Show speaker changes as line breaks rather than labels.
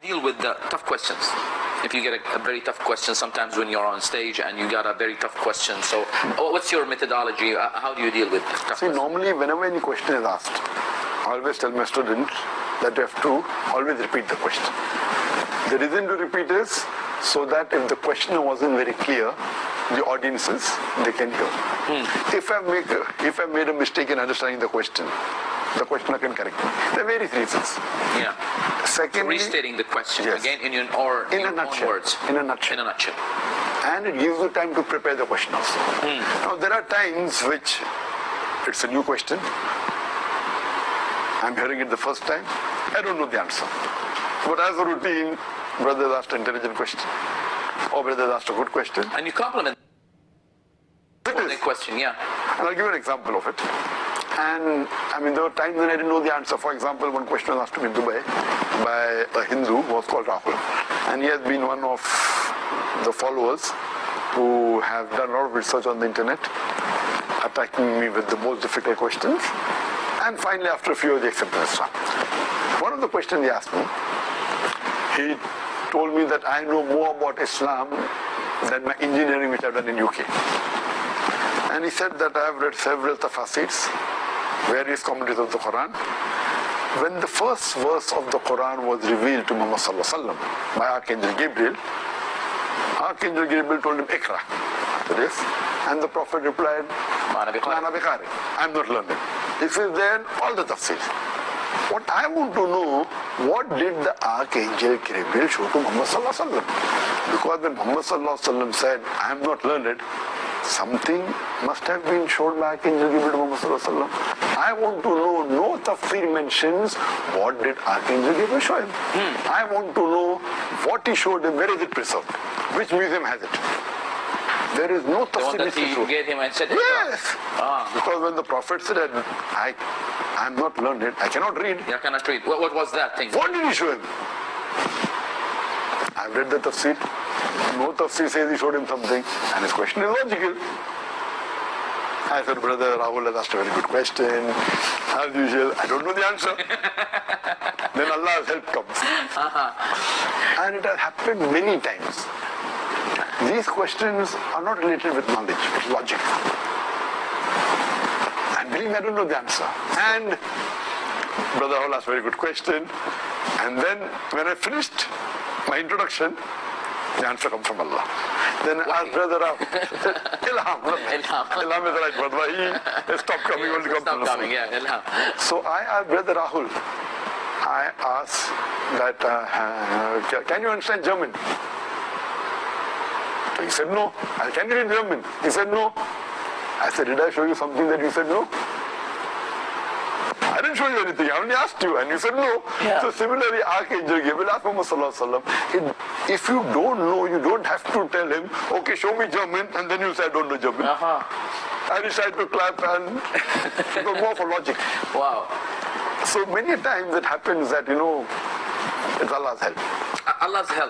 deal with the tough questions? If you get a very tough question, sometimes when you're on stage and you got a very tough question, so what's your methodology? How do you deal with tough questions?
Normally whenever any question is asked, I always tell my students that you have to always repeat the question. The reason to repeat is so that if the questioner wasn't very clear, the audiences, they can hear. If I made a mistake in understanding the questioner can correct me. There are various reasons.
Yeah.
Secondly,
restating the question
yes,
again in your own words.
In a nutshell.
In a nutshell.
And it gives you time to prepare the question also. Now there are times which it's a new question. I'm hearing it the first time. I don't know the answer. But as a routine, brothers asked an intelligent question. Or brothers asked a good question.
And you compliment the question, yeah.
And I'll give you an example of it. And I mean, there were times when I didn't know the answer. For example, one question was asked to me in Dubai by a Hindu who was called Rahul. And he has been one of the followers who have done a lot of research on the internet, attacking me with the most difficult questions. And finally, after a few years, he accepted Islam. One of the questions he asked me, he told me that I know more about Islam than my engineering which I've done in UK. And he said that I have read several tafasirs, various commentaries of the Quran. When the first verse of the Quran was revealed to Muhammad Sallallahu Alaihi Wasallam by Archangel Gabriel told him, Ikra. This. And the Prophet replied, Ma'ana biqari. I'm not learning. He says then all the tafsirs. What I want to know, what did the Archangel Gabriel show to Muhammad Sallallahu Alaihi Wasallam? Because when Muhammad Sallallahu Alaihi Wasallam said, I am not learned, something must have been shown by Archangel Gabriel to Muhammad Sallallahu Alaihi Wasallam. I want to know, no tafsir mentions what did Archangel Gabriel show him. I want to know what he showed him, where is it preserved? Which museum has it? There is no tafsir which he showed.
Gave him and said,
yes! Because when the Prophet said, I am not learned, I cannot read.
You cannot read. What was that thing?
What did he show him? I've read the tafsir. No tafsir says he showed him something. And his question is logical. I said, brother, Rahul has asked a very good question. As usual, I don't know the answer. Then Allah's help comes. And it has happened many times. These questions are not related with knowledge, it's logic. And believe me, I don't know the answer. And Brother Rahul asked a very good question. And then when I finished my introduction, the answer comes from Allah. Then I asked Brother Rahul, Ilham. Ilham is the right word. He stopped coming, only comes from Allah.
Ilham.
So I asked Brother Rahul, I asked that, can you understand German? He said no. Can you read German? He said no. I said, did I show you something that you said no? I didn't show you anything. I only asked you and you said no.
Yeah.
So similarly, Archangel Gabriel asked Muhammad Sallallahu Alaihi Wasallam, if you don't know, you don't have to tell him, okay, show me German, and then you say, I don't know German. I decided to clap and it was more for logic.
Wow.
So many times it happens that, it's Allah's help.
Allah's help.